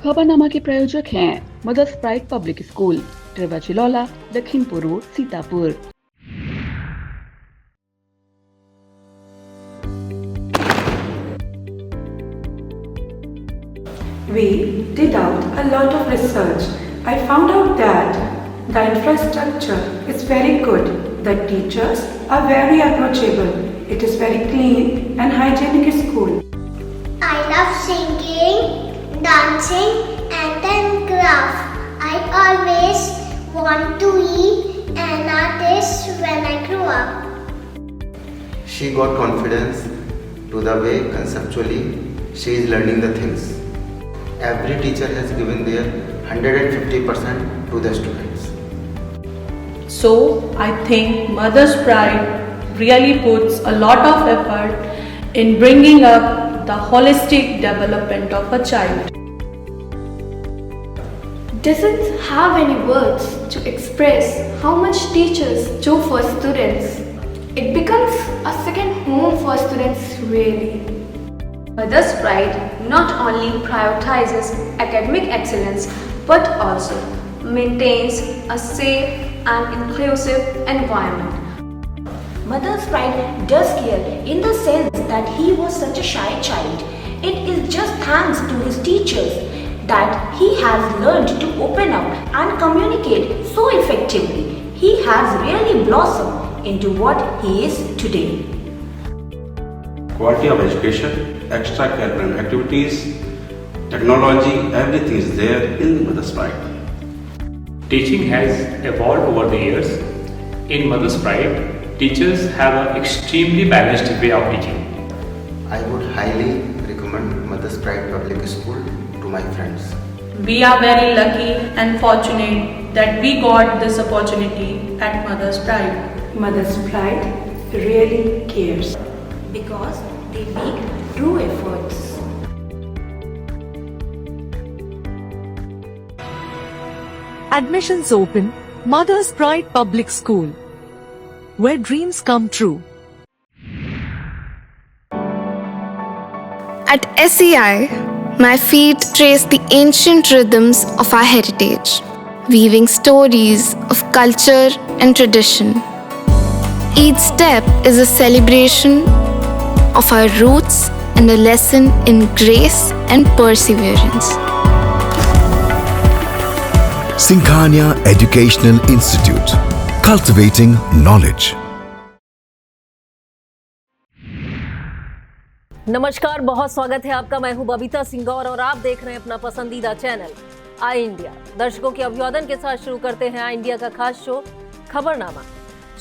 खबरनामा के प्रायोजक हैं मदर्स प्राइड पब्लिक स्कूल, ट्रेवाचिलौला, Lakhimpur road, Sitapur. We did out a lot of research. I found out that the infrastructure is very good. The teachers are very approachable. It is very clean and hygienic school. I love singing, dancing and then craft. I always want to be an artist when I grow up. She got confidence to the way conceptually she is learning the things. Every teacher has given their 150% to the students. So I think Mother's Pride really puts a lot of effort in bringing up the holistic development of a child. Doesn't have any words to express how much teachers do for students. It becomes a second home for students really. Mother's Pride not only prioritizes academic excellence but also maintains a safe and inclusive environment. Mother's Pride does care in the sense that he was such a shy child. It is just thanks to his teachers that he has learned to open up and communicate so effectively. He has really blossomed into what he is today. Quality of education, extracurricular activities, technology, everything is there in Mother's Pride. Teaching has evolved over the years. In Mother's Pride, teachers have an extremely balanced way of teaching. I would highly recommend Mother's Pride Public School to my friends. We are very lucky and fortunate that we got this opportunity at Mother's Pride. Mother's Pride really cares. Because they make true efforts. Admissions open, Mother's Pride Public School, where dreams come true. At SEI, my feet trace the ancient rhythms of our heritage, weaving stories of culture and tradition. Each step is a celebration of our roots and a lesson in grace and perseverance. Singhania Educational Institute, cultivating knowledge. नमस्कार, बहुत स्वागत है आपका। मैं हूं बबीता सिंगौर और आप देख रहे हैं अपना पसंदीदा चैनल आई इंडिया। दर्शकों के अभिवादन के साथ शुरू करते हैं आई इंडिया का खास शो खबरनामा।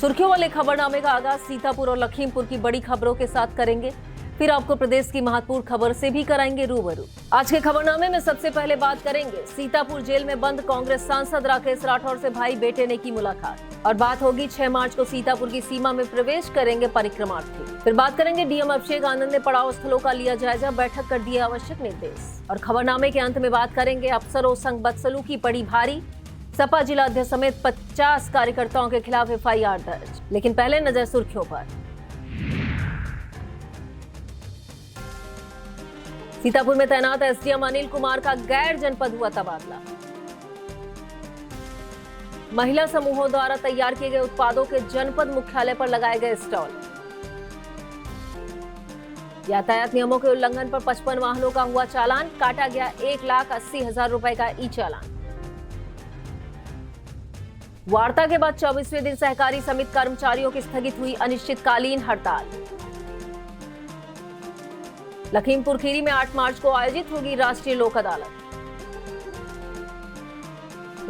सुर्खियों वाले खबरनामे का आगाज सीतापुर और लखीमपुर की बड़ी खबरों के साथ करेंगे, फिर आपको प्रदेश की महत्वपूर्ण खबर से भी कराएंगे रूबरू। आज के खबरनामे में सबसे पहले बात करेंगे सीतापुर जेल में बंद कांग्रेस सांसद राकेश राठौर से भाई बेटे ने की मुलाकात, और बात होगी 6 मार्च को सीतापुर की सीमा में प्रवेश करेंगे परिक्रमार्थी। फिर बात करेंगे डीएम अभिषेक आनंद ने पड़ाव स्थलों का लिया जायजा, बैठक कर दिए आवश्यक निर्देश। और खबरनामे के अंत में बात करेंगे अफसरों संग बदसलूकी पड़ी भारी, सपा जिला अध्यक्ष समेत 50 कार्यकर्ताओं के खिलाफ एफआईआर दर्ज। लेकिन पहले नजर सुर्खियों पर। सीतापुर में तैनात एसडीएम अनिल कुमार का गैर जनपद हुआ तबादला। महिला समूहों द्वारा तैयार किए गए उत्पादों के जनपद मुख्यालय पर लगाए गए स्टॉल। यातायात नियमों के उल्लंघन पर 55 वाहनों का हुआ चालान, काटा गया 1,80,000 रुपए का ई चालान। वार्ता के बाद 24वें दिन सहकारी समिति कर्मचारियों की स्थगित हुई अनिश्चितकालीन हड़ताल। लखीमपुर खीरी में 8 मार्च को आयोजित होगी राष्ट्रीय लोक अदालत।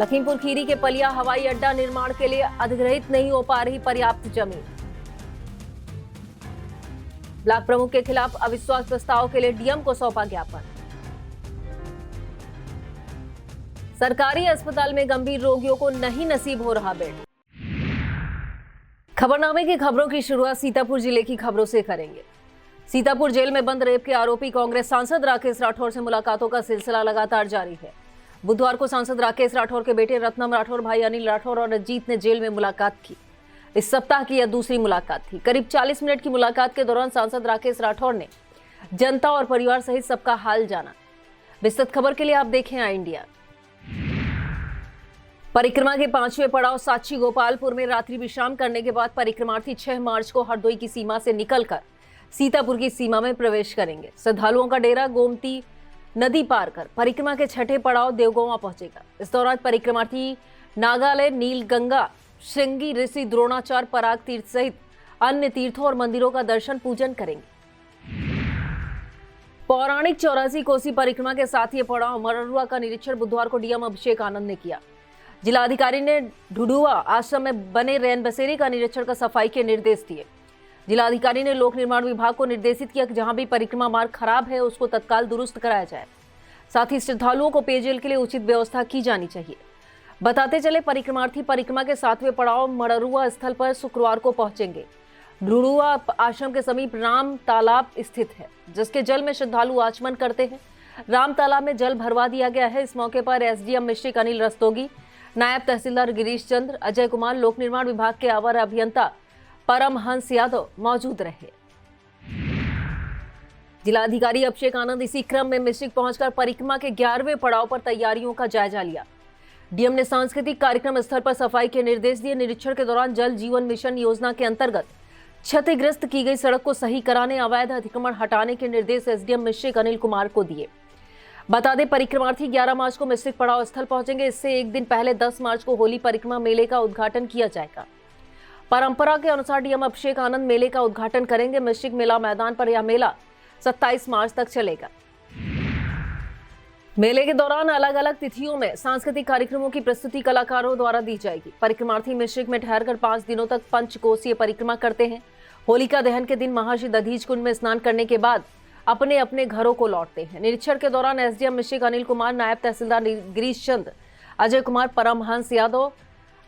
लखीमपुर खीरी के पलिया हवाई अड्डा निर्माण के लिए अधिग्रहित नहीं हो पा रही पर्याप्त जमीन। ब्लॉक प्रमुख के खिलाफ अविश्वास प्रस्ताव के लिए डीएम को सौंपा ज्ञापन। सरकारी अस्पताल में गंभीर रोगियों को नहीं नसीब हो रहा बेड। खबरनामे की खबरों की शुरुआत सीतापुर जिले की खबरों से करेंगे। सीतापुर जेल में बंद रेप के आरोपी कांग्रेस सांसद राकेश राठौर से मुलाकातों का सिलसिला लगातार जारी है। बुधवार को सांसद राकेश राठौर के बेटे रत्नम राठौर, भाई अनिल राठौर और अजीत ने जेल में मुलाकात की। इस सप्ताह की यह दूसरी मुलाकात थी। करीब 40 मिनट की मुलाकात के दौरान सांसद राकेश राठौर ने जनता और परिवार सहित सबका हाल जाना। विस्तृत खबर के लिए आप देखें आई इंडिया। परिक्रमा के 5वें पड़ाव साची गोपालपुर में रात्रि विश्राम करने के बाद परिक्रमार्थी 6 मार्च को हरदोई की सीमा से निकलकर सीतापुर की सीमा में प्रवेश करेंगे। श्रद्धालुओं का डेरा गोमती नदी पार कर परिक्रमा के 6ठे पड़ाव देवगोवा पहुंचेगा। इस दौरान परिक्रमार्थी नागालय, नीलगंगा, श्रृंगी, ऋषि, द्रोणाचार्य, पराग तीर्थ सहित अन्य तीर्थों और मंदिरों का दर्शन पूजन करेंगे। पौराणिक 84 कोसी परिक्रमा के 7वें पड़ाव मररुआ का निरीक्षण बुधवार को डीएम अभिषेक आनंद ने किया। जिलाधिकारी ने ढुडुआ आश्रम में बने रैन बसेरे का निरीक्षण कर सफाई के निर्देश दिए। जिलाधिकारी ने लोक निर्माण विभाग को निर्देशित किया कि जहां भी परिक्रमा मार्ग खराब है उसको तत्काल दुरुस्त कराया जाए। साथ ही श्रद्धालुओं को पेयजल के लिए उचित व्यवस्था की जानी चाहिए। बताते चले परिक्रमार्थी परिक्रमा के 7वें पड़ाव मररुआ स्थल पर शुक्रवार को पहुंचेंगे। ढुडुआ आश्रम के समीप राम तालाब स्थित है, जिसके जल में श्रद्धालु आचमन करते हैं। राम तालाब में जल भरवा दिया गया है। इस मौके पर एसडीएम मिश्रिक अनिल रस्तोगी, नायब तहसीलदार गिरीश चंद्र, अजय कुमार, लोक निर्माण विभाग के अवर अभियंता परमहंस यादव मौजूद रहे। जिलाधिकारी अभिषेक आनंद इसी क्रम में मिश्रिक पहुंचकर परिक्रमा के 11वें पड़ाव पर तैयारियों का जायजा लिया। डीएम ने सांस्कृतिक कार्यक्रम स्थल पर सफाई के निर्देश दिए। निरीक्षण के दौरान जल जीवन मिशन योजना के अंतर्गत क्षतिग्रस्त की गई सड़क को सही कराने, अवैध अतिक्रमण हटाने के निर्देश एसडीएम मिश्रिक अनिल कुमार को दिए। बता दें परिक्रमार्थी 11 मार्च को मिश्रिक पड़ाव स्थल पहुंचेंगे। इससे एक दिन पहले 10 मार्च को होली परिक्रमा मेले का उद्घाटन किया जाएगा। परंपरा के अनुसार डीएम अभिषेक आनंद मेले का उद्घाटन करेंगे। मिश्रिक मेला मैदान पर यह मेला 27 मार्च तक चलेगा। मेले के दौरान अलग अलग तिथियों में सांस्कृतिक कार्यक्रमों की प्रस्तुति कलाकारों द्वारा दी जाएगी। परिक्रमार्थी मिश्रिक में ठहरकर 5 दिनों तक पंचकोसीय परिक्रमा करते हैं। होलिका दहन के दिन महर्षि दधीच कुंड में स्नान करने के बाद अपने अपने घरों को लौटते हैं। निरीक्षण के दौरान एसडीएम मिश्रिक अनिल कुमार, नायब तहसीलदार गिरीश चंद्र, अजय कुमार, परमहंस यादव,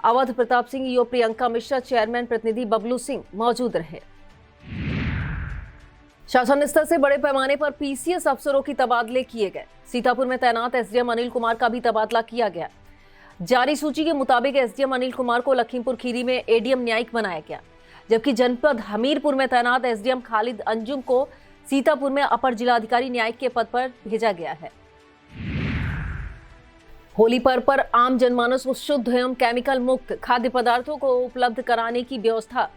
अवध प्रताप सिंह, ईओ प्रियंका मिश्रा, चेयरमैन प्रतिनिधि बबलू सिंह मौजूद रहे। शासन स्तर से बड़े पैमाने पर पीसीएस अफसरों की तबादले किए गए। सीतापुर में तैनात एसडीएम अनिल कुमार का भी तबादला किया गया। जारी सूची के मुताबिक एसडीएम अनिल कुमार को लखीमपुर खीरी में एडीएम न्यायिक बनाया गया, जबकि जनपद हमीरपुर में तैनात एसडीएम खालिद अंजुम को सीतापुर में अपर जिलाधिकारी न्यायिक के पद पर भेजा गया है। होली पर्व पर आम जनमानस को शुद्ध एवं केमिकल मुक्त खाद्य पदार्थों को उपलब्ध कराने की व्यवस्था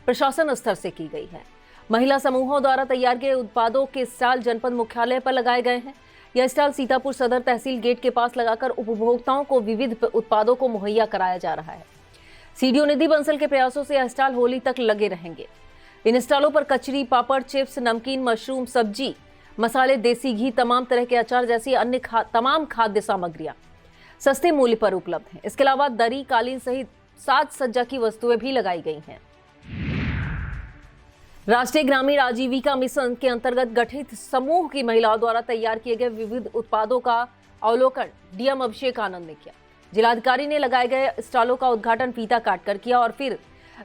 प्रशासन स्तर से की गई है। महिला समूहों द्वारा तैयार किए उत्पादों के स्टॉल जनपद मुख्यालय पर लगाए गए हैं। यह स्टॉल सीतापुर सदर तहसील गेट के पास लगाकर उपभोक्ताओं को विविध उत्पादों को मुहैया कराया जा रहा है। सीडीओ निधि बंसल के प्रयासों से यह स्टॉल होली तक लगे रहेंगे। इन स्टॉलों पर कचरी, पापड़, चिप्स, नमकीन, मशरूम, सब्जी, मसाले, देसी घी, तमाम तरह के अचार जैसी अन्य तमाम खाद्य सामग्रियां सस्ते मूल्य पर उपलब्ध हैं। इसके अलावा दरी, कालीन सहित साज सज्जा की वस्तुएं भी लगाई गई हैं। राष्ट्रीय ग्रामीण आजीविका मिशन के अंतर्गत गठित समूह की महिलाओं द्वारा तैयार किए गए विविध उत्पादों का अवलोकन डीएम अभिषेक आनंद ने किया। जिलाधिकारी ने लगाए गए स्टॉलों का उद्घाटन फीता काटकर किया और फिर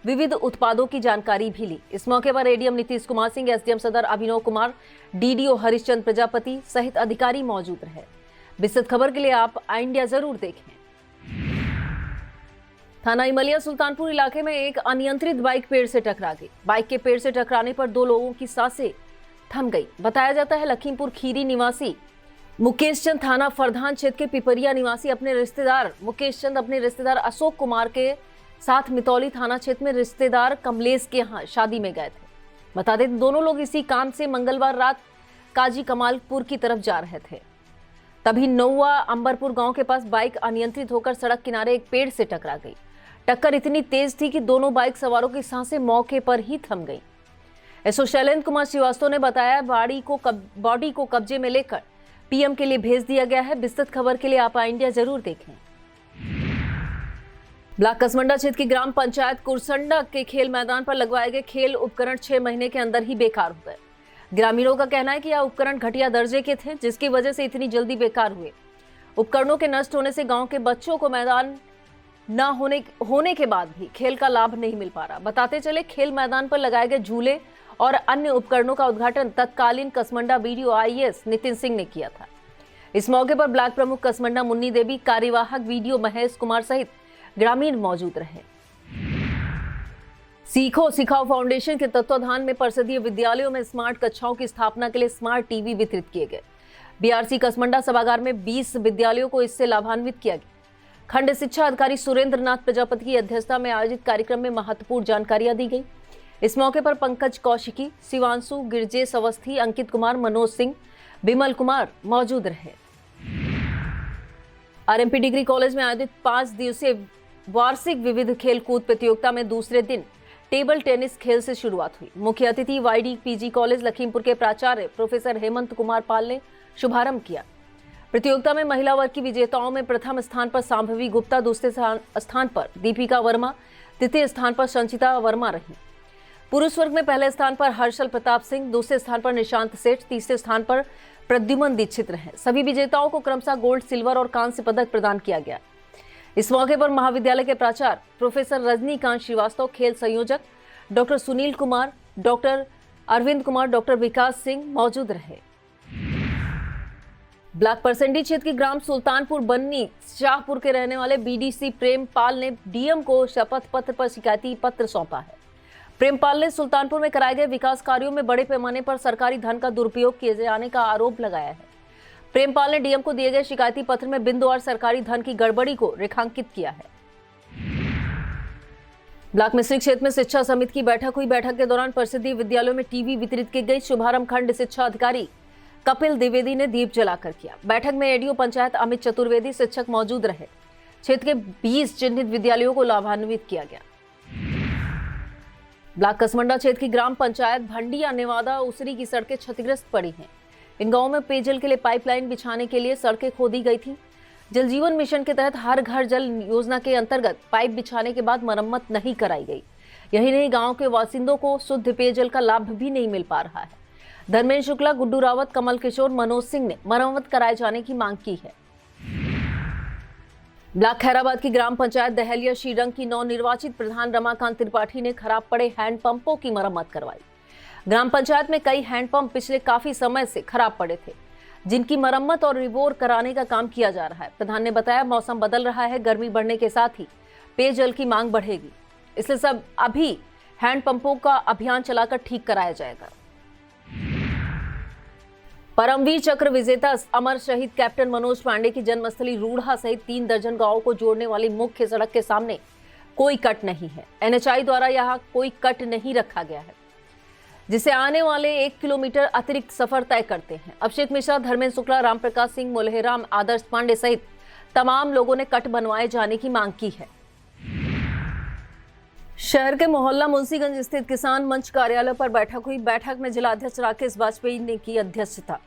विविध उत्पादों की जानकारी भी ली। इस मौके पर एडीएम नीतीश कुमार सिंह, एसडीएम सदर अभिनव कुमार, डीडीओ हरिश्चंद्र प्रजापति सहित अधिकारी मौजूद रहे। विस्तृत खबर के लिए आप आई इंडिया जरूर देखें। थाना इमलिया सुल्तानपुर इलाके में एक अनियंत्रित बाइक पेड़ से टकरा गई। बाइक के पेड़ से टकराने पर 2 लोगों की सांसें थम गई। बताया जाता है लखीमपुर खीरी निवासी मुकेश चंद थाना फरधान क्षेत्र के पिपरिया निवासी मुकेश चंद अपने रिश्तेदार अशोक कुमार के साथ मितौली थाना क्षेत्र में रिश्तेदार कमलेश के यहाँ शादी में गए थे। बता दें दोनों लोग इसी काम से मंगलवार रात काजी कमालपुर की तरफ जा रहे थे। तभी नौवा अंबरपुर गांव के पास बाइक अनियंत्रित होकर सड़क किनारे एक पेड़ से टकरा गई। टक्कर इतनी तेज थी कि दोनों बाइक सवारों की सांसें मौके पर ही थम गई। एसओ शैलेंद्र कुमार श्रीवास्तव ने बताया बॉडी को कब्जे में लेकर पीएम के लिए भेज दिया गया है। विस्तृत खबर के लिए आप आई इंडिया जरूर देखें। ब्लॉक कसमंडा क्षेत्र की ग्राम पंचायत कुरसंडा के खेल मैदान पर लगवाए गए खेल उपकरण 6 महीने के अंदर ही बेकार हो गए। ग्रामीणों का कहना है कि यह उपकरण घटिया दर्जे के थे, जिसकी वजह से इतनी जल्दी बेकार हुए। उपकरणों के नष्ट होने से गांव के बच्चों को मैदान न होने के बाद भी खेल का लाभ नहीं मिल पा रहा। बताते चले खेल मैदान पर लगाए गए झूले और अन्य उपकरणों का उद्घाटन तत्कालीन कसमंडा बीडीओ आईएएस नितिन सिंह ने किया था। इस मौके पर ब्लॉक प्रमुख कसमंडा मुन्नी देवी, कार्यवाहक बीडीओ महेश कुमार सहित ग्रामीण मौजूद रहे। सीखो सिखाओ फाउंडेशन के तत्वाधान में परिषदीय विद्यालयों में स्मार्ट कक्षाओं की स्थापना के लिए स्मार्ट टीवी वितरित किए गए। बीआरसी कसमंडा सभागार में 20 विद्यालयों को इससे लाभान्वित किया गया। खंड शिक्षा अधिकारी सुरेंद्र नाथ प्रजापति की अध्यक्षता में आयोजित कार्यक्रम में महत्वपूर्ण जानकारियां दी गई। इस मौके पर पंकज कौशिकी, शिवांशु, गिरजेश अवस्थी, अंकित कुमार, मनोज सिंह, बिमल कुमार मौजूद रहे। आरएमपी डिग्री कॉलेज में आयोजित 5 दिवसीय वार्षिक विविध खेल कूद प्रतियोगिता में दूसरे दिन टेबल टेनिस खेल से शुरुआत हुई। मुख्य अतिथि वाईडी पीजी कॉलेज लखीमपुर के प्राचार्य प्रोफेसर हेमंत कुमार पाल ने शुभारंभ किया। प्रतियोगिता में महिला वर्ग की विजेताओं में प्रथम स्थान पर सांभवी गुप्ता, दूसरे स्थान पर दीपिका वर्मा, तृतीय स्थान पर संचिता वर्मा रही। पुरुष वर्ग में पहले स्थान पर हर्षल प्रताप सिंह, दूसरे स्थान पर निशांत सेठ, तीसरे स्थान पर प्रद्युमन दीक्षित रहे। सभी विजेताओं को क्रमशः गोल्ड, सिल्वर और कांस्य पदक प्रदान किया गया। इस मौके पर महाविद्यालय के प्राचार्य प्रोफेसर रजनीकांत श्रीवास्तव, खेल संयोजक doctor Sunil Kumar, doctor Arvind Kumar, doctor Vikas Singh मौजूद रहे। ब्लॉक परसेंडी क्षेत्र के ग्राम सुल्तानपुर बन्नी शाहपुर के रहने वाले बीडीसी प्रेम पाल ने डीएम को शपथ पत्र पर शिकायती पत्र सौंपा है। प्रेम पाल ने सुल्तानपुर में कराए गए विकास कार्यों में बड़े पैमाने पर सरकारी धन का दुरुपयोग किए जाने का आरोप लगाया है। प्रेम पाल ने डीएम को दिए गए शिकायती पत्र में बिंदुवार सरकारी धन की गड़बड़ी को रेखांकित किया है। ब्लॉक मिश्रिक क्षेत्र में शिक्षा समिति की बैठक हुई। बैठक के दौरान परिषदीय विद्यालयों में टीवी वितरित की गई। शुभारंभ खंड शिक्षा अधिकारी कपिल द्विवेदी ने दीप जलाकर किया। बैठक में एडीओ पंचायत अमित चतुर्वेदी, शिक्षक मौजूद रहे। क्षेत्र के 20 चिन्हित विद्यालयों को लाभान्वित किया गया। ब्लॉक कसमंडा क्षेत्र की ग्राम पंचायत भंडिया नेवादा उसरी की सड़कें क्षतिग्रस्त पड़ी हैं। इन गांवों में पेयजल के लिए पाइपलाइन बिछाने के लिए सड़कें खोदी गई थी। जल जीवन मिशन के तहत हर घर जल योजना के अंतर्गत पाइप बिछाने के बाद मरम्मत नहीं कराई गई। यही नहीं, गांव के बासिंदों को शुद्ध पेयजल का लाभ भी नहीं मिल पा रहा है। धर्मेंद्र शुक्ला, गुड्डू रावत, कमल किशोर, मनोज सिंह ने मरम्मत कराए जाने की मांग की है। ब्लॉक खैराबाद की ग्राम पंचायत दहलिया श्रीरंग की नवनिर्वाचित प्रधान रमाकांत त्रिपाठी ने खराब पड़े हैंडपंपों की मरम्मत करवाई। ग्राम पंचायत में कई हैंडपंप पिछले काफी समय से खराब पड़े थे, जिनकी मरम्मत और रिवोर कराने का काम किया जा रहा है। प्रधान ने बताया, मौसम बदल रहा है, गर्मी बढ़ने के साथ ही पेयजल की मांग बढ़ेगी, इसलिए सब अभी हैंडपंपों का अभियान चलाकर ठीक कराया जाएगा। परमवीर चक्र विजेता अमर शहीद कैप्टन मनोज पांडे की जन्मस्थली रूढ़ा सहित 3 दर्जन गांवों को जोड़ने वाली मुख्य सड़क के सामने कोई कट नहीं है। एनएचआई द्वारा यहां कोई कट नहीं रखा गया है, जिसे आने वाले 1 किलोमीटर अतिरिक्त सफर तय करते हैं। अभिषेक मिश्रा, धर्मेंद्र शुक्ला, राम प्रकाश सिंह, मोल्हेराम, आदर्श पांडे सहित तमाम लोगों ने कट बनवाए जाने की मांग की है। शहर के मोहल्ला मुंशीगंज स्थित किसान मंच कार्यालय पर बैठक हुई। बैठक में जिलाध्यक्ष राकेश वाजपेयी ने की अध्यक्षता।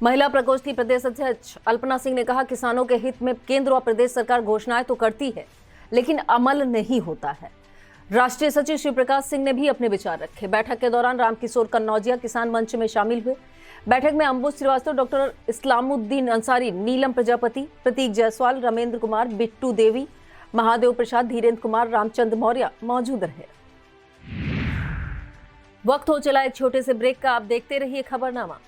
महिला प्रकोष्ठ की प्रदेश अध्यक्ष अल्पना सिंह ने कहा, किसानों के हित में केंद्र और प्रदेश सरकार घोषणाएं तो करती है, लेकिन अमल नहीं होता है। राष्ट्रीय सचिव शिव प्रकाश सिंह ने भी अपने विचार रखे। बैठक के दौरान रामकिशोर कन्नौजिया किसान मंच में शामिल हुए। बैठक में अंबुज श्रीवास्तव, डॉक्टर इस्लामुद्दीन अंसारी, नीलम प्रजापति, प्रतीक जायसवाल, रमेंद्र कुमार, बिट्टू देवी, महादेव प्रसाद, धीरेन्द्र कुमार, रामचंद्र मौर्य मौजूद रहे। वक्त हो चला एक छोटे से ब्रेक का। आप देखते रहिए खबरनामा।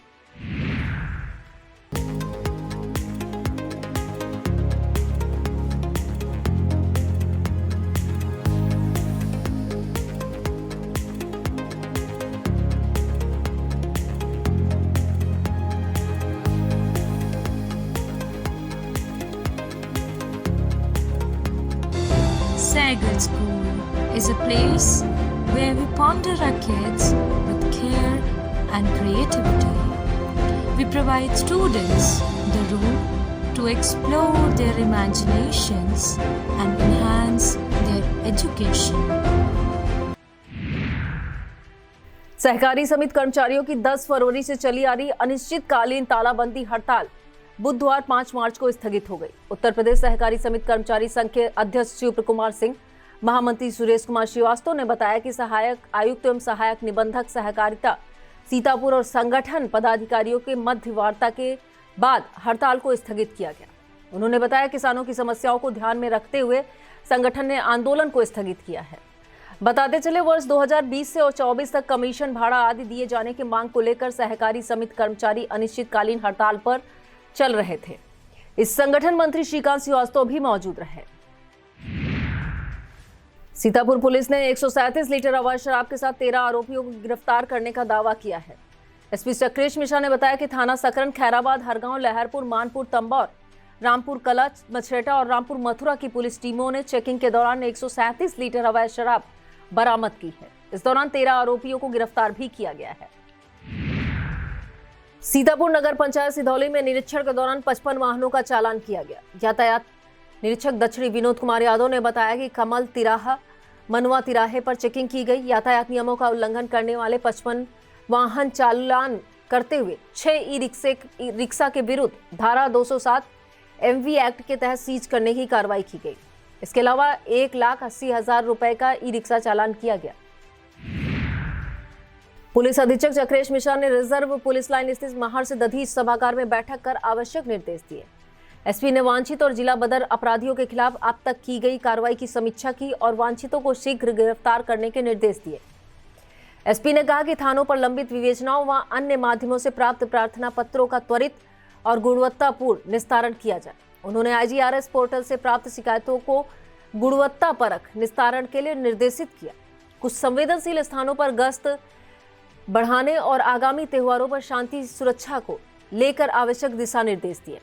Sagar School is a place where we ponder our kids with care and creativity. We provide students the room to explore their imaginations and enhance their education. सहकारी समिति कर्मचारियों की 10 फरवरी से चली आ रही अनिश्चितकालीन तालाबंदी हड़ताल बुधवार 5 मार्च को स्थगित हो गई। उत्तर प्रदेश सहकारी समिति कर्मचारी संघ के अध्यक्ष शिव कुमार सिंह, महामंत्री सुरेश कुमार श्रीवास्तव ने बताया कि सहायक आयुक्त एवं सहायक निबंधक सहकारिता सीतापुर और संगठन पदाधिकारियों के मध्य वार्ता के बाद हड़ताल को स्थगित किया गया। उन्होंने बताया, किसानों की समस्याओं को ध्यान में रखते हुए संगठन ने आंदोलन को स्थगित किया है। बताते चले, वर्ष 2020 से और 24 तक कमीशन भाड़ा आदि दिए जाने की मांग को लेकर सहकारी समिति कर्मचारी अनिश्चितकालीन हड़ताल पर चल रहे थे। इस संगठन मंत्री श्रीकांत श्रीवास्तव भी मौजूद रहे। सीतापुर पुलिस ने 137 लीटर अवैध शराब के साथ 13 आरोपियों को गिरफ्तार करने का दावा किया है। एसपी चक्रेश मिश्रा ने बताया कि थाना सकरन, खैराबाद, हरगांव, लहरपुर, मानपुर, तंबौर, रामपुर कला, मछरेटा और रामपुर मथुरा की पुलिस टीमों ने चेकिंग के दौरान 137 लीटर अवैध शराब बरामद की है। इस दौरान 13 आरोपियों को गिरफ्तार भी किया गया है। सीतापुर नगर पंचायत सिधौली में निरीक्षण के दौरान 55 वाहनों का चालान किया गया। यातायात निरीक्षक दक्षिणी विनोद कुमार यादव ने बताया कि कमल तिराहा, मनवा तिराहे पर चेकिंग की गई। यातायात नियमों का उल्लंघन करने वाले 55 वाहन चालान करते हुए 6 ई रिक्शा के विरुद्ध धारा 207 MV एक्ट के तहत सीज करने की कार्रवाई की गई। इसके अलावा 1,80,000 रुपए का ई रिक्शा चालान किया गया। पुलिस अधीक्षक चक्रेश मिश्रा ने रिजर्व पुलिस लाइन स्थित महार से दधीच सभागार में बैठक कर आवश्यक निर्देश दिए। एसपी ने वांछित और जिला बदर अपराधियों के खिलाफ अब तक की गई कार्रवाई की समीक्षा की और वांछितों को शीघ्र गिरफ्तार करने के निर्देश दिए। एसपी ने कहा कि थानों पर लंबित विवेचनाओं व अन्य माध्यमों से प्राप्त प्रार्थना पत्रों का त्वरित और गुणवत्तापूर्ण निस्तारण किया जाए। उन्होंने IGRS पोर्टल से प्राप्त शिकायतों को गुणवत्तापरक निस्तारण के लिए निर्देशित किया। कुछ संवेदनशील स्थानों पर गश्त बढ़ाने और आगामी त्योहारों पर शांति सुरक्षा को लेकर आवश्यक दिशा निर्देश दिए।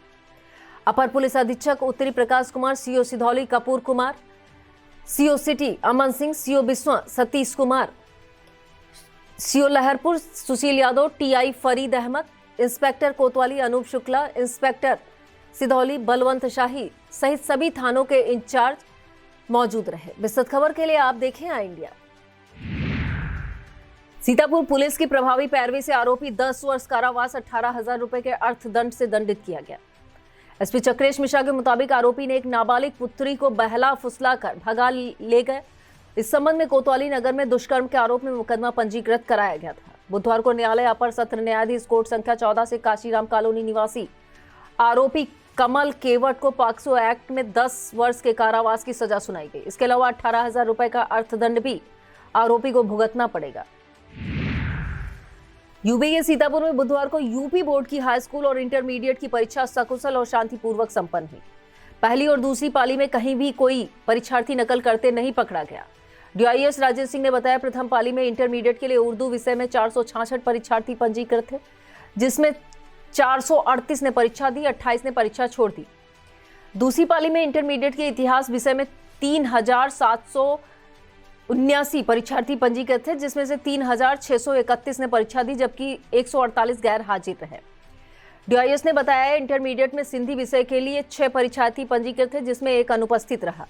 अपर पुलिस अधीक्षक उत्तरी Prakash Kumar, CO Sidhauli Kapoor Kumar, CO city Aman Singh, CO Biswan Satish Kumar, CO Laharpur Sushil Yadav, TI Farid Ahmad, inspector कोतवाली अनूप शुक्ला, इंस्पेक्टर सिधौली बलवंत शाही सहित सभी थानों के इंचार्ज मौजूद रहे। विस्तृत खबर के लिए आप देखें आई इंडिया। सीतापुर पुलिस की प्रभावी पैरवी से आरोपी 10 वर्ष कारावास 18,000 रुपए के अर्थदंड से दंडित किया गया। एसपी चक्रेश मिश्रा के मुताबिक आरोपी ने एक नाबालिग पुत्री को बहला फुसला कर भगा ले गए। इस संबंध में कोतवाली नगर में दुष्कर्म के आरोप में मुकदमा पंजीकृत कराया गया था। बुधवार को न्यायालय अपर सत्र न्यायाधीश कोर्ट संख्या 14 से काशीराम कॉलोनी निवासी आरोपी कमल केवट को पॉक्सो एक्ट में 10 वर्ष के कारावास की सजा सुनाई गई। इसके अलावा 18,000 रुपए का अर्थदंड भी आरोपी को भुगतना पड़ेगा। यूपी के सीतापुर में बुधवार को यूपी बोर्ड की हाई स्कूल और इंटरमीडिएट की परीक्षा सकुशल और शांतिपूर्वक संपन्न हुई। पहली और दूसरी पाली में कहीं भी कोई परीक्षार्थी नकल करते नहीं पकड़ा गया। DIS राजेश सिंह ने बताया, प्रथम पाली में इंटरमीडिएट के लिए उर्दू विषय में 466 परीक्षार्थी पंजीकृत थे, जिसमें 438 ने परीक्षा दी, 28 ने परीक्षा छोड़ दी। दूसरी पाली में इंटरमीडिएट के इतिहास विषय में 3,779 परीक्षार्थी पंजीकृत थे, जिसमें से 3,631 ने परीक्षा दी, जबकि 148 गैर हाजिर रहे। DIS ने बताया, इंटरमीडिएट में सिंधी विषय के लिए 6 परीक्षार्थी पंजीकृत थे, जिसमें 1 अनुपस्थित रहा।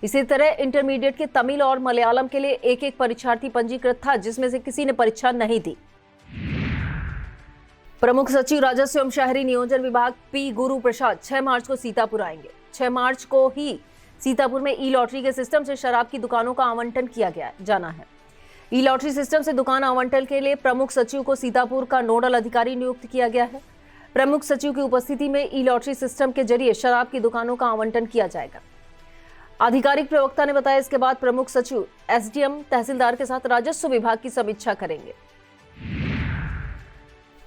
इसी तरह इंटरमीडिएट के तमिल और मलयालम के लिए 1-1 परीक्षार्थी पंजीकृत था, जिसमें से किसी ने परीक्षा नहीं दी। प्रमुख सचिव राजस्व एवं शहरी नियोजन विभाग P गुरु प्रसाद 6 मार्च को सीतापुर आएंगे। 6 मार्च को ही सीतापुर में ई-लॉटरी के सिस्टम से शराब की दुकानों का आवंटन किया जाना है। ई-लॉटरी सिस्टम से दुकान आवंटन के लिए प्रमुख सचिव को सीतापुर का नोडल अधिकारी नियुक्त किया गया है। प्रमुख सचिव की उपस्थिति में ई-लॉटरी सिस्टम के जरिए शराब की दुकानों का आवंटन किया जाएगा। आधिकारिक प्रवक्ता ने बताया, इसके बाद प्रमुख सचिव SDM तहसीलदार के साथ राजस्व विभाग की समीक्षा करेंगे।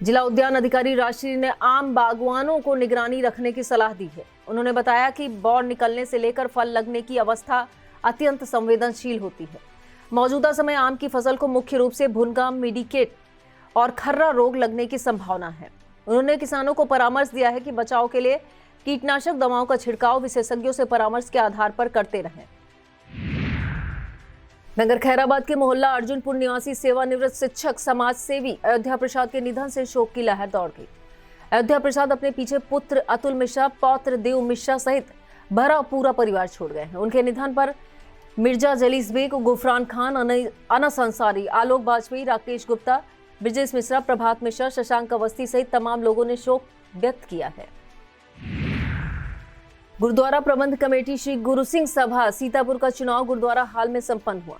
जिला उद्यान अधिकारी राजश्री ने आम बागवानों को निगरानी रखने की सलाह दी है। उन्होंने बताया कि बौर निकलने से लेकर फल लगने की अवस्था अत्यंत संवेदनशील होती है। मौजूदा समय आम की फसल को मुख्य रूप से भुनगा, मिडीकेट और खर्रा रोग लगने की संभावना है। उन्होंने किसानों को परामर्श दिया है कि बचाव के लिए कीटनाशक दवाओं का छिड़काव विशेषज्ञों से परामर्श के आधार पर करते रहें। नगर खैराबाद के मोहल्ला अर्जुनपुर निवासी सेवानिवृत्त शिक्षक समाज सेवी अयोध्या प्रसाद के निधन से शोक की लहर दौड़ गई। अयोध्या प्रसाद अपने पीछे पुत्र अतुल मिश्रा, पौत्र देव मिश्रा सहित भरा पूरा परिवार छोड़ गए हैं। उनके निधन पर मिर्जा जलीस बेग, गुफरान खान, अनस अंसारी, आलोक बाजपेयी, राकेश गुप्ता, ब्रिजेश मिश्रा, प्रभात मिश्रा, शशांक अवस्थी सहित तमाम लोगों ने शोक व्यक्त किया है। गुरुद्वारा प्रबंध कमेटी श्री गुरु सिंह सभा सीतापुर का चुनाव गुरुद्वारा हाल में संपन्न हुआ।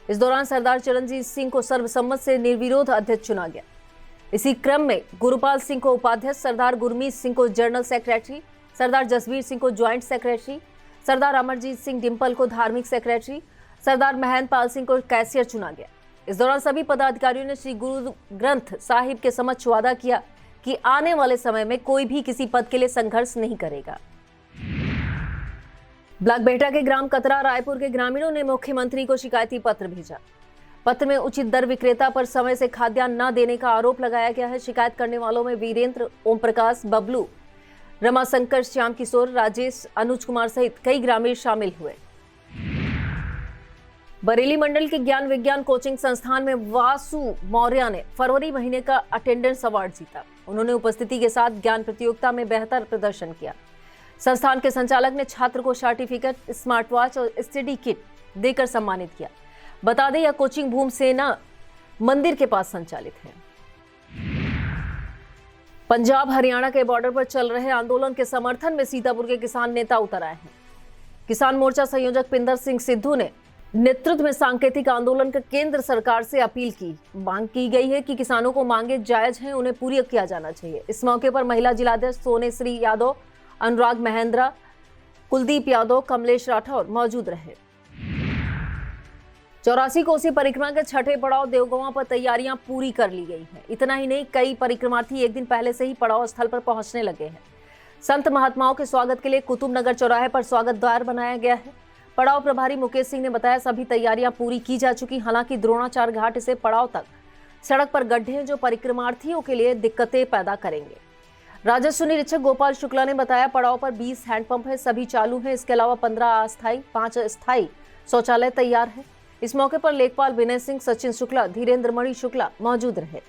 इस दौरान सरदार चरणजीत सिंह को सर्वसम्मत से निर्विरोध अध्यक्ष चुना गया। इसी क्रम में गुरुपाल सिंह को उपाध्यक्ष, सरदार गुरमीत सिंह को जनरल सेक्रेटरी, सरदार जसवीर सिंह को ज्वाइंट सेक्रेटरी, सरदार अमरजीत सिंह डिम्पल को धार्मिक सेक्रेटरी, सरदार महेंद्र पाल सिंह को कैशियर चुना गया। इस दौरान सभी पदाधिकारियों ने श्री गुरु ग्रंथ साहिब के समक्ष वादा किया कि आने वाले समय में कोई भी किसी पद के लिए संघर्ष नहीं करेगा। ब्लॉक बेहटा के ग्राम कतरा रायपुर के ग्रामीणों ने मुख्यमंत्री को शिकायती पत्र भेजा। पत्र में उचित दर विक्रेता पर समय से खाद्यान्न न देने का आरोप लगाया गया है। शिकायत करने वालों में वीरेंद्र, ओम प्रकाश, बबलू, रमाशंकर, श्याम किशोर, राजेश, अनुज कुमार सहित कई ग्रामीण शामिल हुए। बरेली मंडल के ज्ञान विज्ञान कोचिंग संस्थान में वासु मौर्य ने फरवरी महीने का अटेंडेंस अवार्ड जीता। उन्होंने उपस्थिति के साथ ज्ञान प्रतियोगिता में बेहतर प्रदर्शन किया। संस्थान के संचालक ने छात्र को सर्टिफिकेट, स्मार्ट वॉच और स्टडी किट देकर सम्मानित किया। बता दें, यह कोचिंग भूम सेना मंदिर के पास संचालित है। पंजाब हरियाणा के बॉर्डर पर चल रहे आंदोलन के समर्थन में सीतापुर के किसान नेता उतर आए हैं। किसान मोर्चा संयोजक पिंदर सिंह सिद्धू ने नेतृत्व में सांकेतिक आंदोलन का केंद्र सरकार से अपील की। मांग की गई है कि किसानों को मांगे जायज हैं, उन्हें पूरी किया जाना चाहिए। इस मौके पर महिला जिलाध्यक्ष सोनेश्री यादव, अनुराग महेंद्रा, कुलदीप यादव, कमलेश राठौर मौजूद रहे। 84 कोसी परिक्रमा के छठे पड़ाव देवगवा पर तैयारियां पूरी कर ली गई हैं। इतना ही नहीं, कई परिक्रमार्थी एक दिन पहले से ही पड़ाव स्थल पर पहुंचने लगे हैं। संत महात्माओं के स्वागत के लिए कुतुब नगर चौराहे पर स्वागत द्वार बनाया गया है। पड़ाव प्रभारी मुकेश सिंह ने बताया, सभी तैयारियां पूरी की जा चुकी। हालांकि द्रोणाचार्य घाट से पड़ाव तक सड़क पर गड्ढे हैं जो परिक्रमार्थियों के लिए दिक्कतें पैदा करेंगे। राजस्व निरीक्षक गोपाल शुक्ला ने बताया, पड़ाव पर 20 हैंडपंप है, सभी चालू हैं। इसके अलावा 15 अस्थायी, 5 स्थायी शौचालय तैयार है। इस मौके पर लेखपाल विनय सिंह, सचिन शुक्ला, धीरेन्द्र मणि शुक्ला मौजूद रहे।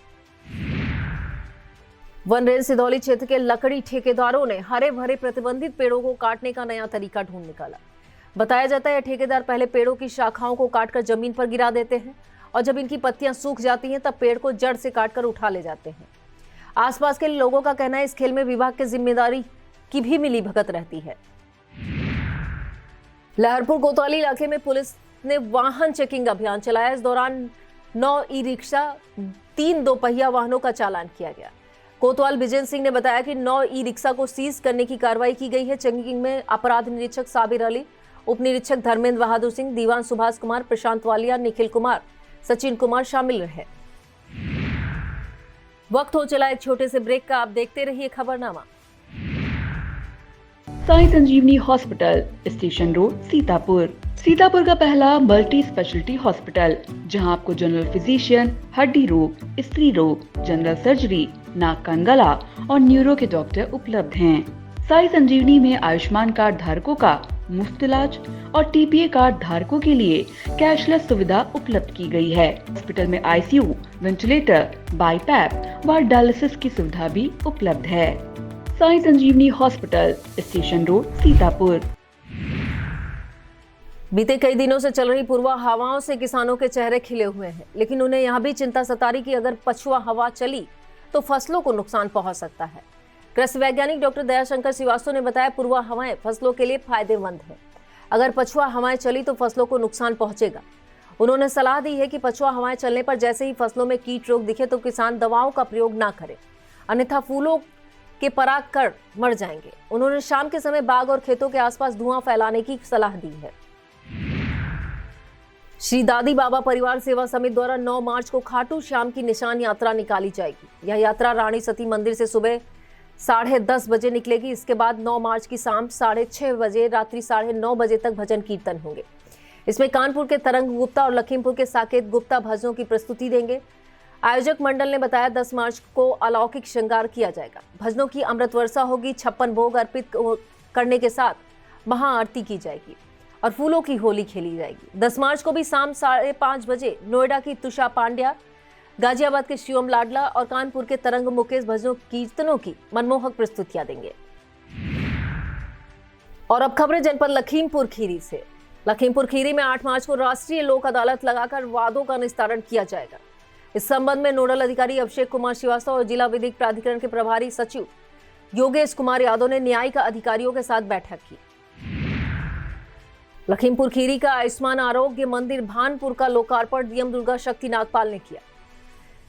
वन रेंज सिधौली क्षेत्र के लकड़ी ठेकेदारों ने हरे भरे प्रतिबंधित पेड़ों को काटने का नया तरीका ढूंढ निकाला। बताया जाता है, ठेकेदार पहले पेड़ों की शाखाओं को काटकर जमीन पर गिरा देते हैं और जब इनकी पत्तियां सूख जाती हैं तब पेड़ को जड़ से काटकर उठा ले जाते हैं। आसपास के लोगों का कहना है, इस खेल में विभाग की जिम्मेदारी की भी मिली भगत रहती है। लहरपुर कोतवाली इलाके में पुलिस ने वाहन चेकिंग अभियान चलाया। इस दौरान 9 ई-रिक्शा, 3 दोपहिया वाहनों का चालान किया गया। कोतवाल विजय सिंह ने बताया कि 9 ई-रिक्शा को सीज करने की कार्रवाई की गई है। चेकिंग में अपराध निरीक्षक साबिर अली, उप निरीक्षक धर्मेंद्र बहादुर सिंह, दीवान सुभाष कुमार, प्रशांत वालिया, निखिल कुमार, सचिन कुमार शामिल रहे। वक्त हो चला एक छोटे से ब्रेक का। आप देखते रहिए Khabarnama. Sai Sanjeevani hospital, station road, Sitapur. Sitapur का पहला मल्टी स्पेशलिटी हॉस्पिटल, जहां आपको जनरल फिजिशियन, हड्डी रोग, स्त्री रोग, जनरल सर्जरी, नाक कान गला और न्यूरो के डॉक्टर उपलब्ध हैं। साई संजीवनी में आयुष्मान कार्ड धारकों का मुफ्त इलाज और टीपीए कार्ड धारकों के लिए कैशलेस सुविधा उपलब्ध की गई है। हॉस्पिटल में आईसीयू, वेंटिलेटर, बाईपैप व डायलिसिस की सुविधा भी उपलब्ध है। Sai Sanjeevani hospital, station road, Sitapur. बीते कई दिनों से चल रही पूर्वा हवाओं से किसानों के चेहरे खिले हुए हैं, लेकिन उन्हें यह भी चिंता सता रही कि अगर पछुआ हवा चली तो फसलों को नुकसान पहुंच सकता है। कृषि वैज्ञानिक डॉक्टर दयाशंकर श्रीवास्तव ने बताया, पूर्वा हवाएं फसलों के लिए फायदेमंद है। अगर पछुआ हवाएं चली तो फसलों को नुकसान पहुंचेगा। उन्होंने सलाह दी है कि पछुआ हवाएं चलने पर जैसे ही फसलों में कीट रोग दिखे तो किसान दवाओं का प्रयोग ना करें, अन्यथा फूलों के पराग कर मर जाएंगे। उन्होंने शाम के समय बाग और खेतों के आसपास धुआं फैलाने की सलाह दी है। श्री दादी बाबा परिवार सेवा समिति द्वारा 9 मार्च को खाटू श्याम की निशान यात्रा निकाली जाएगी। यह यात्रा रानी सती मंदिर से सुबह 10:30 बजे निकलेगी। इसके बाद 9 मार्च की शाम 6:30 बजे रात्रि 9:30 बजे तक भजन कीर्तन होंगे। इसमें कानपुर के तरंग गुप्ता और लखीमपुर के साकेत गुप्ता भजनों की प्रस्तुति देंगे। आयोजक मंडल ने बताया, 10 मार्च को अलौकिक श्रृंगार किया जाएगा। भजनों की अमृत वर्षा होगी, 56 भोग अर्पित करने के साथ महाआरती की जाएगी और फूलों की होली खेली जाएगी। 10 मार्च को भी शाम 5:30 बजे नोएडा की तुषा पांड्या, गाजियाबाद के शिवम लाडला और कानपुर के तरंग मुकेश भजनों कीर्तनों की मनमोहक प्रस्तुतियां देंगे। और अब खबरें जनपद लखीमपुर खीरी से। लखीमपुर खीरी में 8 मार्च को राष्ट्रीय लोक अदालत लगाकर वादों का निस्तारण किया जाएगा। इस संबंध में नोडल अधिकारी अभिषेक कुमार श्रीवास्तव और जिला विधिक प्राधिकरण के प्रभारी सचिव योगेश कुमार यादव ने न्यायिक अधिकारियों के साथ बैठक की। लखीमपुर खीरी का आयुष्मान आरोग्य मंदिर भानपुर का लोकार्पण डीएम दुर्गा शक्ति नागपाल ने किया।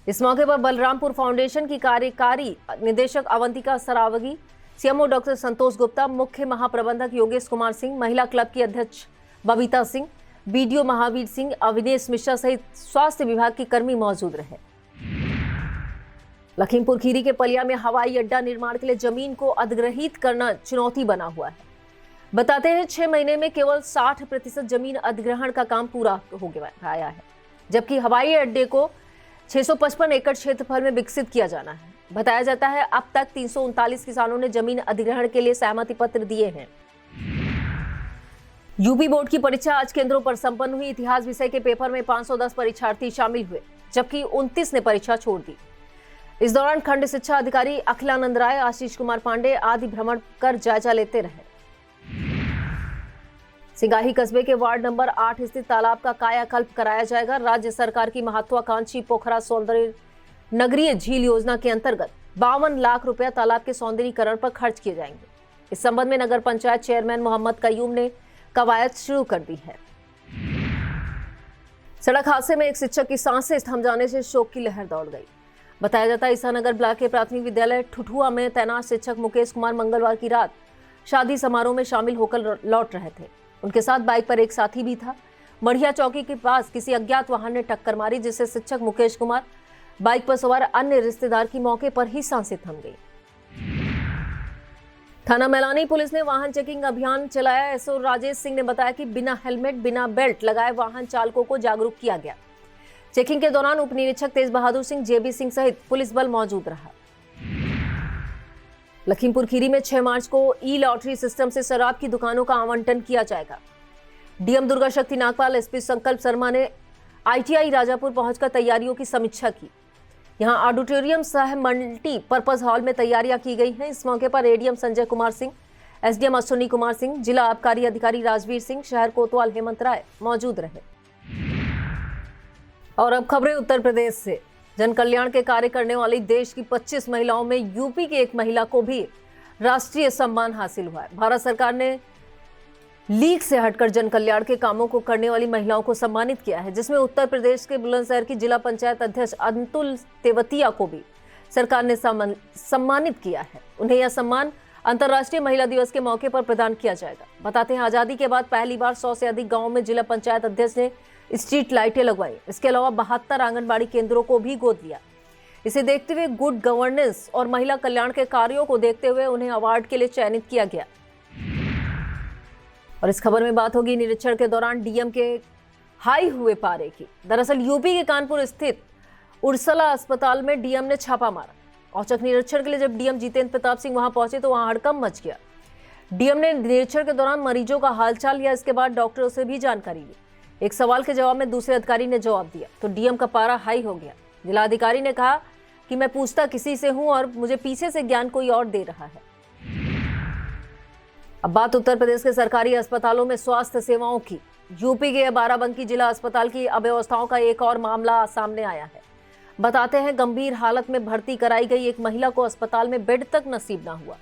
इस मौके पर बलरामपुर फाउंडेशन की कार्यकारी निदेशक अवंतिका सरावगी, सीएमओ डॉक्टर संतोष गुप्ता, मुख्य महाप्रबंधक योगेश कुमार सिंह, महिला क्लब की अध्यक्ष बबीता सिंह, बीडीओ महावीर सिंह, अविनेश मिश्रा सहित स्वास्थ्य विभाग के कर्मी मौजूद रहे। लखीमपुर खीरी के पलिया में हवाई अड्डा निर्माण के लिए जमीन को अधिग्रहित करना चुनौती बना हुआ है। बताते हैं 6 महीने में केवल 60% जमीन अधिग्रहण का काम पूरा हो गया है। जबकि हवाई अड्डे को 655 एकड़ क्षेत्रफल में विकसित किया जाना है। बताया जाता है अब तक 339 किसानों ने जमीन अधिग्रहण के लिए सहमति पत्र दिए हैं। यूपी बोर्ड की परीक्षा आज केंद्रों पर संपन्न हुई। इतिहास विषय के पेपर में 510 परीक्षार्थी शामिल हुए, जबकि 29 ने परीक्षा छोड़ दी। इस दौरान खंड शिक्षा अधिकारी अखिलानंद राय, आशीष कुमार पांडे आदि भ्रमण कर जायजा लेते रहे। सिंगाही कस्बे के वार्ड नंबर 8 स्थित तालाब का कायाकल्प कराया जाएगा। राज्य सरकार की महत्वाकांक्षी पोखरा सौंदर्य नगरीय झील योजना के अंतर्गत 52 लाख रुपया तालाब के सौंदर्यीकरण पर खर्च किए जाएंगे। इस संबंध में नगर पंचायत चेयरमैन मोहम्मद कयूम ने कवायद शुरू कर दी है। सड़क हादसे में एक शिक्षक की सांसें थम जाने से शोक की लहर दौड़ गई। बताया जाता है ईसानगर ब्लॉक के प्राथमिक विद्यालय ठुठुआ में तैनात शिक्षक मुकेश कुमार मंगलवार की रात शादी समारोह में शामिल होकर लौट रहे थे। उनके साथ बाइक पर एक साथी भी था। मढ़िया चौकी के पास किसी अज्ञात वाहन ने टक्कर मारी, जिससे शिक्षक मुकेश कुमार, बाइक पर सवार अन्य रिश्तेदार की मौके पर ही सांसें थम गई। थाना मैलानी पुलिस ने वाहन चेकिंग अभियान चलाया। एसओ राजेश सिंह ने बताया कि बिना हेलमेट, बिना बेल्ट लगाए वाहन चालकों को जागरूक किया गया। चेकिंग के दौरान उप निरीक्षक तेज बहादुर सिंह, जेबी सिंह सहित पुलिस बल मौजूद रहा। लखीमपुर खीरी में 6 मार्च को ई लॉटरी सिस्टम से शराब की दुकानों का आवंटन किया जाएगा। डीएम दुर्गा शक्ति नागपाल, एसपी संकल्प शर्मा ने आईटीआई राजापुर पहुंचकर तैयारियों की समीक्षा की। यहां ऑडिटोरियम सह मल्टी पर्पज हॉल में तैयारियां की गई हैं। इस मौके पर एडीएम संजय कुमार सिंह, एसडीएम अश्विनी कुमार सिंह, जिला आबकारी अधिकारी राजवीर सिंह, शहर कोतवाल हेमंत राय मौजूद रहे। और अब खबरें उत्तर प्रदेश से। जन कल्याण के कार्य करने वाली देश की 25 महिलाओं में यूपी की एक महिला को भी राष्ट्रीय सम्मान हासिल हुआ है। भारत सरकार ने लीग से हटकर जन कल्याण के कामों को करने वाली महिलाओं को सम्मानित किया है, जिसमें उत्तर प्रदेश के बुलंदशहर की जिला पंचायत अध्यक्ष अंतुल तेवतिया को भी सरकार ने सम्मानित किया है। उन्हें यह सम्मान अंतर्राष्ट्रीय महिला दिवस के मौके पर प्रदान किया जाएगा। बताते हैं, आजादी के बाद पहली बार 100 से अधिक गाँवों में जिला पंचायत अध्यक्ष ने स्ट्रीट लाइटें लगवाई। इसके अलावा 72 आंगनबाड़ी केंद्रों को भी गोद लिया। इसे देखते हुए गुड गवर्नेंस और महिला कल्याण के कार्यों को देखते हुए उन्हें अवार्ड के लिए चयनित किया गया। और इस खबर में बात होगी निरीक्षण के दौरान डीएम के हाई हुए पारे की। दरअसल यूपी के कानपुर स्थित उर्सला अस्पताल में डीएम ने छापा मारा। औचक निरीक्षण के लिए जब डीएम जितेंद्र प्रताप सिंह वहां पहुंचे तो वहां हड़कंप मच गया। डीएम ने निरीक्षण के दौरान मरीजों का हालचाल लिया। इसके बाद डॉक्टरों से भी जानकारी ली। एक सवाल के जवाब में दूसरे अधिकारी ने जवाब दिया तो डीएम का पारा हाई हो गया। जिलाधिकारी ने कहा कि मैं पूछता किसी से हूं और मुझे पीछे से ज्ञान कोई और दे रहा है। अब बात उत्तर प्रदेश के सरकारी अस्पतालों में स्वास्थ्य सेवाओं की। यूपी के बाराबंकी जिला अस्पताल की अव्यवस्थाओं का एक और मामला सामने आया है। बताते हैं, गंभीर हालत में भर्ती कराई गई एक महिला को अस्पताल में बेड तक नसीब ना हुआ।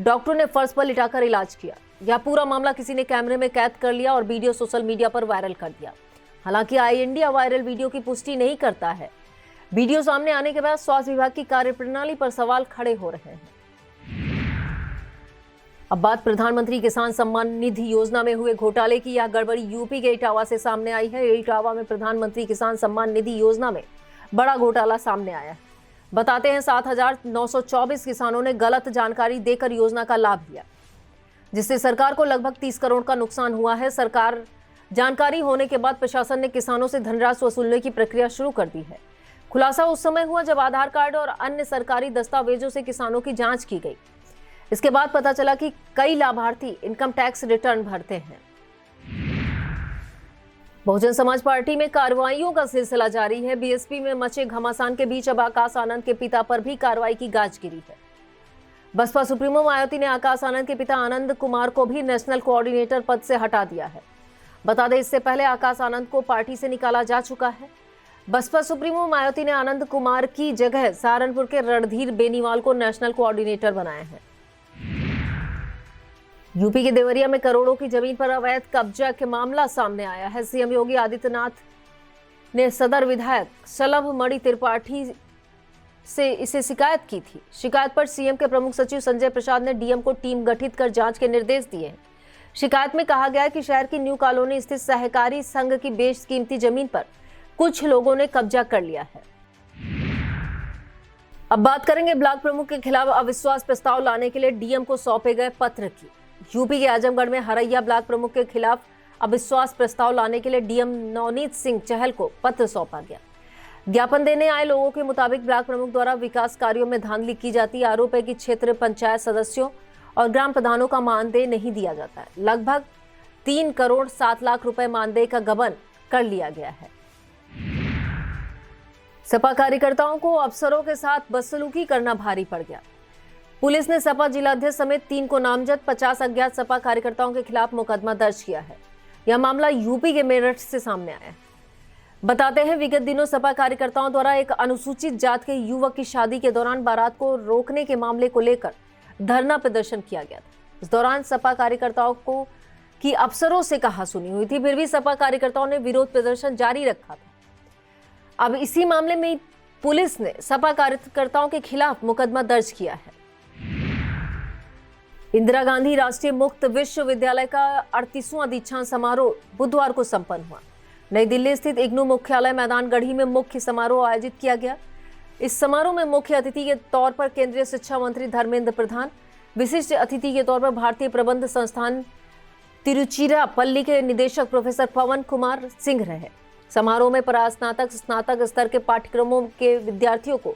डॉक्टरों ने फर्श पर लिटाकर इलाज किया। यह पूरा मामला किसी ने कैमरे में कैद कर लिया और वीडियो सोशल मीडिया पर वायरल कर दिया। हालांकि आई इंडिया वायरल वीडियो की पुष्टि नहीं करता है। वीडियो सामने आने के बाद स्वास्थ्य विभाग की कार्यप्रणाली पर सवाल खड़े हो रहे हैं। अब बात प्रधानमंत्री किसान सम्मान निधि योजना में हुए घोटाले की। यह गड़बड़ी यूपी के इटावा से सामने आई है। इटावा में प्रधानमंत्री किसान सम्मान निधि योजना में बड़ा घोटाला सामने आया है। बताते हैं, 7,924 किसानों ने गलत जानकारी देकर योजना का लाभ लिया, जिससे सरकार को लगभग 30 करोड़ का नुकसान हुआ है। सरकार जानकारी होने के बाद प्रशासन ने किसानों से धनराशि वसूलने की प्रक्रिया शुरू कर दी है। खुलासा उस समय हुआ जब आधार कार्ड और अन्य सरकारी दस्तावेजों से किसानों की जांच की गई। इसके बाद पता चला कि कई लाभार्थी इनकम टैक्स रिटर्न भरते हैं। बहुजन समाज पार्टी में कार्रवाइयों का सिलसिला जारी है। बीएसपी में मचे घमासान के बीच अब आकाश आनंद के पिता पर भी कार्रवाई की गाज गिरी है। बसपा सुप्रीमो मायावती ने आकाश आनंद के पिता आनंद कुमार को भी नेशनल कोऑर्डिनेटर पद से हटा दिया है। बता दें, इससे पहले आकाश आनंद को पार्टी से निकाला जा चुका है। बसपा सुप्रीमो मायावती ने आनंद कुमार की जगह सहारनपुर के रणधीर बेनीवाल को नेशनल कोऑर्डिनेटर बनाया है। यूपी के देवरिया में करोड़ों की जमीन पर अवैध कब्जा के मामला सामने आया है। सीएम योगी आदित्यनाथ ने सदर विधायक शलभ मणि त्रिपाठी से इसे शिकायत की थी। शिकायत पर सीएम के प्रमुख सचिव संजय प्रसाद ने डीएम को टीम गठित कर जांच के निर्देश दिए हैं। शिकायत में कहा गया है कि शहर की न्यू कॉलोनी स्थित सहकारी संघ की बेशकीमती जमीन पर कुछ लोगों ने कब्जा कर लिया है। अब बात करेंगे ब्लॉक प्रमुख के खिलाफ अविश्वास प्रस्ताव लाने के लिए डीएम को सौंपे गए पत्र की। यूपी के आजमगढ़ में हरैया ब्लॉक प्रमुख के खिलाफ अविश्वास प्रस्ताव लाने के लिए डीएम नवनीत सिंह चहल को पत्र सौंपा गया। ज्ञापन देने आए लोगों के मुताबिक ब्लॉक प्रमुख द्वारा विकास कार्यों में धांधली की जाती है। आरोप है कि क्षेत्र पंचायत सदस्यों और ग्राम प्रधानों का मानदेय नहीं दिया जाता है। लगभग 3 करोड़ 7 लाख रुपए मानदेय का गबन कर लिया गया है। सपा कार्यकर्ताओं को अफसरों के साथ बदसलूकी करना भारी पड़ गया। पुलिस ने सपा जिलाध्यक्ष समेत 3 को नामजद 50 अज्ञात सपा कार्यकर्ताओं के खिलाफ मुकदमा दर्ज किया है। यह मामला यूपी के मेरठ से सामने आया है। बताते हैं, विगत दिनों सपा कार्यकर्ताओं द्वारा एक अनुसूचित जात के युवक की शादी के दौरान बारात को रोकने के मामले को लेकर धरना प्रदर्शन किया गया था। इस दौरान सपा कार्यकर्ताओं को की अफसरों से कहासुनी हुई थी, फिर भी सपा कार्यकर्ताओं ने विरोध प्रदर्शन जारी रखा था। अब इसी मामले में पुलिस ने सपा कार्यकर्ताओं के खिलाफ मुकदमा दर्ज किया है। इंदिरा गांधी राष्ट्रीय मुक्त विश्वविद्यालय का 38वां दीक्षांत समारोह बुधवार को संपन्न हुआ। नई दिल्ली स्थित इग्नू मुख्यालय मैदान गढ़ी में मुख्य समारोह आयोजित किया गया। इस समारोह में मुख्य अतिथि के तौर पर केंद्रीय शिक्षा मंत्री धर्मेंद्र प्रधान, विशिष्ट अतिथि के तौर पर भारतीय प्रबंध संस्थान तिरुचिरापल्ली के निदेशक प्रोफेसर पवन कुमार सिंह रहे। समारोह में परास्नातक स्नातक स्तर के पाठ्यक्रमों के विद्यार्थियों को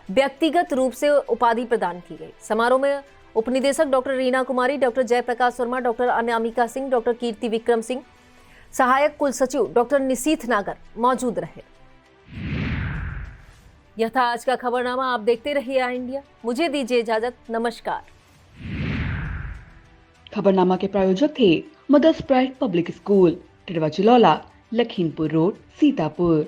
व्यक्तिगत रूप से उपाधि प्रदान की गई। समारोह में उपनिदेशक doctor Reena Kumari, doctor Jayprakash Verma, doctor Anamika Singh, doctor Kirti Vikram Singh, सहायक कुल सचिव डॉक्टर निशीथ नागर मौजूद रहे। यह था आज का खबरनामा। आप देखते रहिए आई इंडिया। मुझे दीजिए इजाजत। नमस्कार। खबरनामा के प्रायोजक थे Mother's Pride Public School, Tirwa Chilaula, Lakhimpur road, Sitapur.